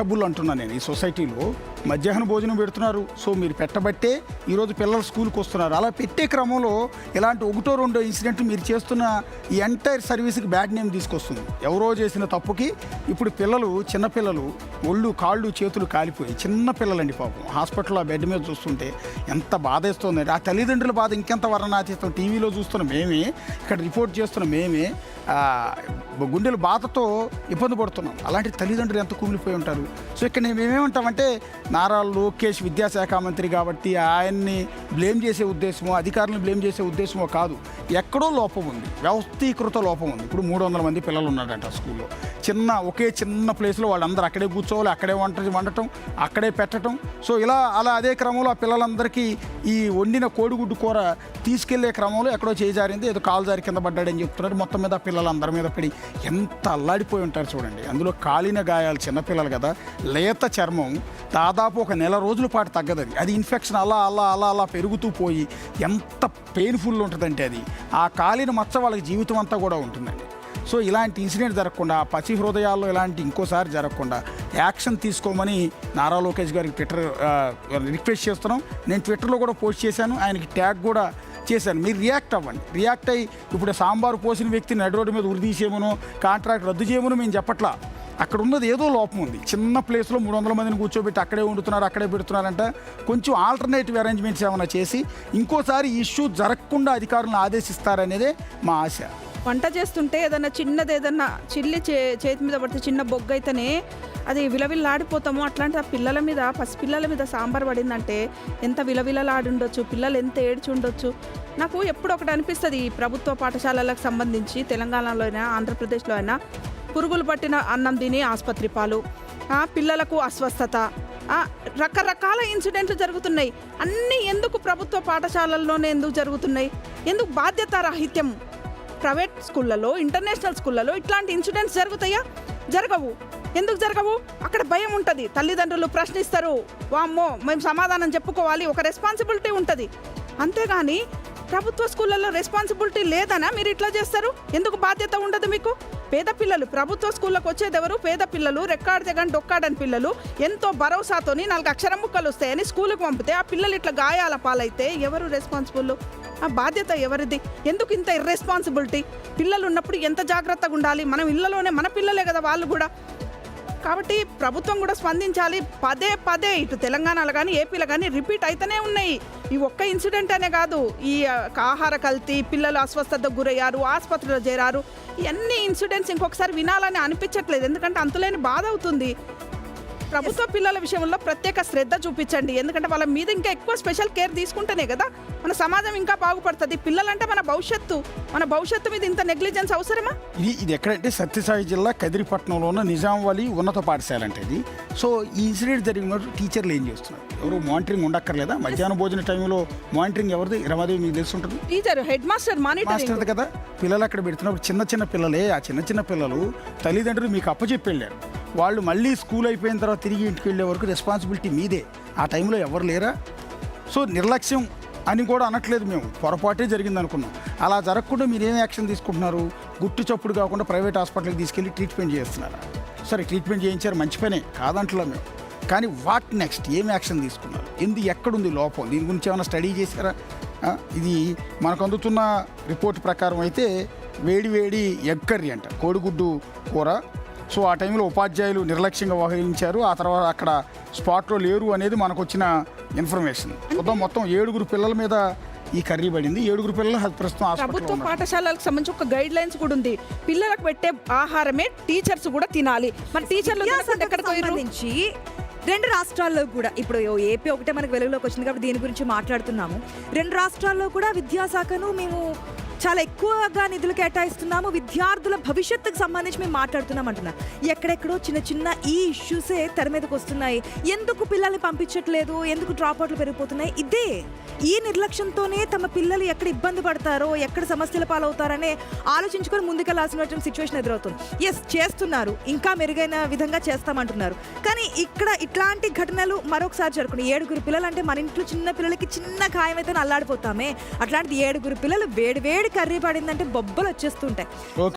డబ్బులు అంటున్నాను నేను. ఈ సొసైటీలో మధ్యాహ్న భోజనం పెడుతున్నారు. సో మీరు పెట్టబట్టే ఈరోజు పిల్లలు స్కూల్కి వస్తున్నారు. అలా పెట్టే క్రమంలో ఇలాంటి ఒకటో రెండో ఇన్సిడెంట్ మీరు చేస్తున్న ఈ ఎంటైర్ సర్వీస్కి బ్యాడ్ నేమ్ తీసుకొస్తుంది. ఎవరో చేసిన తప్పుకి ఇప్పుడు పిల్లలు, చిన్నపిల్లలు ఒళ్ళు కాళ్ళు చేతులు కాలిపోయి, చిన్న పిల్లలండి పాపం హాస్పిటల్లో బెడ్ మీద చూస్తుంటే ఎంత బాధేస్తుంది. ఆ తల్లిదండ్రుల బాధ ఇంకెంత వర్ణనాతీతం. టీవీలో చూస్తున్న మేమే, ఇక్కడ రిపోర్ట్ చేస్తున్న మేమే గుండెల బాధతో ఇబ్బంది పడుతున్నాం. అలాంటి తల్లిదండ్రులు ఎంత కుమిలిపోయి ఉంటారు. సో ఇక్కడ మేమేమంటామంటే నారా లోకేష్ విద్యాశాఖ మంత్రి కాబట్టి ఆయన్ని బ్లేమ్ చేసే ఉద్దేశమో, అధికారులను బ్లేమ్ చేసే ఉద్దేశమో కాదు. ఎక్కడో లోపం ఉంది, వ్యవస్థీకృత లోపం ఉంది. ఇప్పుడు 300 మంది పిల్లలు ఉన్నారంట స్కూల్లో. ఒకే చిన్న ప్లేస్లో వాళ్ళందరూ అక్కడే కూర్చోవాలి, అక్కడే వండటం, అక్కడే పెట్టడం. సో అలా అదే క్రమంలో ఆ పిల్లలందరికీ ఈ వండిన కోడిగుడ్డు కూర తీసుకెళ్లే క్రమంలో ఎక్కడో చేజారింది, ఏదో కాలు జారి కింద పడ్డాడని చెప్తున్నారు. మొత్తం మీద పిల్లలందరి మీద పడి ఎంత అల్లాడిపోయి ఉంటారు చూడండి. అందులో కాలిన గాయాలు, చిన్నపిల్లలు కదా, లేత చర్మం దాదాపు ఒక నెల రోజుల పాటు తగ్గదు. అది ఇన్ఫెక్షన్ అలా పెరుగుతూ పోయి ఎంత పెయిన్ఫుల్ ఉంటుందంటే అది ఆ కాలిన మచ్చ వాళ్ళకి జీవితం అంతా కూడా ఉంటుందండి. సో ఇలాంటి ఇన్సిడెంట్ జరగకుండా, పసి హృదయాల్లో ఇలాంటి ఇంకోసారి జరగకుండా యాక్షన్ తీసుకోమని నారా లోకేష్ గారికి ట్విట్టర్ రిక్వెస్ట్ చేస్తున్నాం. నేను ట్విట్టర్లో కూడా పోస్ట్ చేశాను, ఆయనకి ట్యాగ్ కూడా చేశాను. మీరు రియాక్ట్ అవ్వండి. రియాక్ట్ అయ్యి ఇప్పుడు సాంబారు పోసిన వ్యక్తిని నడి రోడ్డు మీద ఉరిదీసేమనో, కాంట్రాక్ట్ రద్దు చేయమనో మేము చెప్పట్లా. అక్కడ ఉన్నది ఏదో లోపం ఉంది. చిన్న ప్లేస్లో 300 మందిని కూర్చోబెట్టి అక్కడే వండుతున్నారు, అక్కడే పెడుతున్నారంట. కొంచెం ఆల్టర్నేటివ్ అరేంజ్మెంట్స్ ఏమైనా చేసి ఇంకోసారి ఇష్యూ జరగకుండా అధికారులను ఆదేశిస్తారనేదే మా ఆశ. వంట చేస్తుంటే ఏదన్నా చిన్నది, ఏదన్నా చిల్లి చేతి మీద పడితే చిన్న బొగ్గ అయితేనే అది విలవిల్లాడిపోతాము. అట్లాంటి ఆ పిల్లల మీద, పసిపిల్లల మీద సాంబార్ పడిందంటే ఎంత విలవిలలాడి ఉండొచ్చు, పిల్లలు ఎంత ఏడ్చి ఉండొచ్చు. నాకు ఎప్పుడు ఒకటి అనిపిస్తుంది, ఈ ప్రభుత్వ పాఠశాలలకు సంబంధించి తెలంగాణలో అయినా ఆంధ్రప్రదేశ్లో అయినా పురుగులు పట్టిన అన్నం తిని ఆసుపత్రి పాలు, పిల్లలకు అస్వస్థత, రకరకాల ఇన్సిడెంట్లు జరుగుతున్నాయి. అన్నీ ఎందుకు ప్రభుత్వ పాఠశాలల్లోనే ఎందుకు జరుగుతున్నాయి? ఎందుకు బాధ్యత రాహిత్యం? ప్రైవేట్ స్కూళ్ళలో, ఇంటర్నేషనల్ స్కూళ్ళలో ఇట్లాంటి ఇన్సిడెంట్స్ జరుగుతాయా? జరగవు. ఎందుకు జరగవు? అక్కడ భయం ఉంటుంది. తల్లిదండ్రులు ప్రశ్నిస్తారు, వామ్మో మేము సమాధానం చెప్పుకోవాలి, ఒక రెస్పాన్సిబిలిటీ ఉంటుంది. అంతేగాని ప్రభుత్వ స్కూళ్ళల్లో రెస్పాన్సిబిలిటీ లేదనా మీరు ఇట్లా చేస్తారు? ఎందుకు బాధ్యత ఉండదు మీకు? పేద పిల్లలు ప్రభుత్వ స్కూళ్ళకు వచ్చేది ఎవరు? పేద పిల్లలు, రెక్కాడితే కానీ డొక్కాడని పిల్లలు, ఎంతో భరోసాతోని 4 అక్షరం ముక్కలు వస్తాయని స్కూల్కి పంపితే ఆ పిల్లలు ఇట్లా గాయాల పాలైతే ఎవరు రెస్పాన్సిబుల్? ఆ బాధ్యత ఎవరిది? ఎందుకు ఇంత ఇర్రెస్పాన్సిబిలిటీ? పిల్లలు ఉన్నప్పుడు ఎంత జాగ్రత్తగా ఉండాలి. మనం ఇళ్లలోనే, మన పిల్లలే కదా వాళ్ళు కూడా. కాబట్టి ప్రభుత్వం కూడా స్పందించాలి. పదే ఇటు తెలంగాణలో కానీ ఏపీలో కానీ రిపీట్ అయితేనే ఉన్నాయి. ఈ ఒక్క ఇన్సిడెంట్ అనే కాదు, ఈ ఆహార కల్తీ, పిల్లలు అస్వస్థతకు గురయ్యారు, ఆసుపత్రిలో చేరారు, ఇవన్నీ ఇన్సిడెంట్స్ ఇంకొకసారి వినాలని అనిపించట్లేదు. ఎందుకంటే అంతులేని బాధ అవుతుంది. ప్రభుత్వ పిల్లల విషయంలో ప్రత్యేక శ్రద్ధ చూపించండి. ఎందుకంటే వాళ్ళ మీద ఇంకా ఎక్కువ స్పెషల్ కేర్ తీసుకుంటేనే కదా మన సమాజం ఇంకా బాగుపడుతుంది. పిల్లలంటే మన భవిష్యత్తు మీద ఇంత నెగ్లిజెన్స్ అవసరమా? ఇది ఎక్కడంటే సత్యసాయి జిల్లా కదిరిపట్నంలో ఉన్న నిజాం వలి ఉన్నత పాఠశాల అంటే ఇది. సో ఈ ఇన్సిడెంట్ జరిగినప్పుడు టీచర్లు ఏం చేస్తున్నారు? ఎవరు మానిటరింగ్ ఉండక్కర్లేదా? మధ్యాహ్న భోజన టైంలో మానిటరింగ్ ఎవరిది? రమాదేవి మీకు తెలిసి ఉంటుంది. టీచర్, హెడ్ మాస్టర్ మానిటర్ కదా. పిల్లలు అక్కడ పెడుతున్నప్పుడు చిన్న పిల్లలే, ఆ చిన్న పిల్లలు తల్లిదండ్రులు మీకు అప్పచెప్పి వెళ్ళారు. వాళ్ళు మళ్ళీ స్కూల్ అయిపోయిన తర్వాత తిరిగి ఇంటికి వెళ్ళే వరకు రెస్పాన్సిబిలిటీ మీదే. ఆ టైంలో ఎవరు లేరా? సో నిర్లక్ష్యం అని కూడా అనట్లేదు మేము, పొరపాటే జరిగింది అనుకున్నాం. అలా జరగకుండా మీరు ఏం యాక్షన్ తీసుకుంటున్నారు? గుట్టు చప్పుడు కాకుండా ప్రైవేట్ హాస్పిటల్కి తీసుకెళ్ళి ట్రీట్మెంట్ చేస్తున్నారా? సరే, ట్రీట్మెంట్ చేయించారు, మంచి పనే, కాదంటలా మేము. కానీ వాట్ నెక్స్ట్? ఏం యాక్షన్ తీసుకున్నారు? ఎక్కడుంది లోపం? దీని గురించి ఏమైనా స్టడీ చేశారా? ఇది మనకు అందుతున్న రిపోర్ట్ ప్రకారం అయితే వేడి ఎగ్ కర్రీ అంట, కోడిగుడ్డు కూర. సో ఆ టైంలో ఉపాధ్యాయులు నిర్లక్ష్యంగా వ్యవహరించారు. ఆ తర్వాత అక్కడ స్పాట్లో లేరు అనేది మనకు వచ్చిన ఇన్ఫర్మేషన్. మొత్తం 7 పిల్లల మీద ఈ కర్రీ పడింది. 7 పిల్లలు ప్రస్తుతం ప్రభుత్వ పాఠశాలలకు సంబంధించి ఒక గైడ్ లైన్స్ కూడా ఉంది. పిల్లలకు పెట్టే ఆహారమే టీచర్స్ కూడా తినాలి. మన టీచర్లు సంబంధించి 2 రాష్ట్రాల్లో కూడా, ఇప్పుడు ఏపీ ఒకటే మనకు వెలుగులోకి వచ్చింది కాబట్టి దీని గురించి మాట్లాడుతున్నాము. 2 రాష్ట్రాల్లో కూడా విద్యాశాఖను మేము చాలా ఎక్కువగా నిధులు కేటాయిస్తున్నాము, విద్యార్థుల భవిష్యత్తుకు సంబంధించి మేము మాట్లాడుతున్నాం అంటున్నారు. ఎక్కడెక్కడో చిన్న ఈ ఇష్యూసే తెర మీదకి వస్తున్నాయి. ఎందుకు పిల్లల్ని పంపించట్లేదు? ఎందుకు డ్రాప్ అవుట్లు పెరిగిపోతున్నాయి? ఈ నిర్లక్ష్యంతోనే తమ పిల్లలు ఎక్కడ ఇబ్బంది పడతారో, ఎక్కడ సమస్యల పాలవుతారనే ఆలోచించుకొని ముందుకెళ్లాల్సిన సిచ్యువేషన్ ఎదురవుతుంది. ఎస్, చేస్తున్నారు, ఇంకా మెరుగైన విధంగా చేస్తామంటున్నారు. కానీ ఇక్కడ ఇట్లాంటి ఘటనలు మరొకసారి జరుగుతుంది. 7 పిల్లలు అంటే మన ఇంట్లో చిన్న పిల్లలకి చిన్న గాయం అయితే అల్లాడిపోతామే. అట్లాంటిది 7 పిల్లలు వేడి కర్రీ పడిందంటే బొబ్బలు వచ్చేస్తుంటాయి.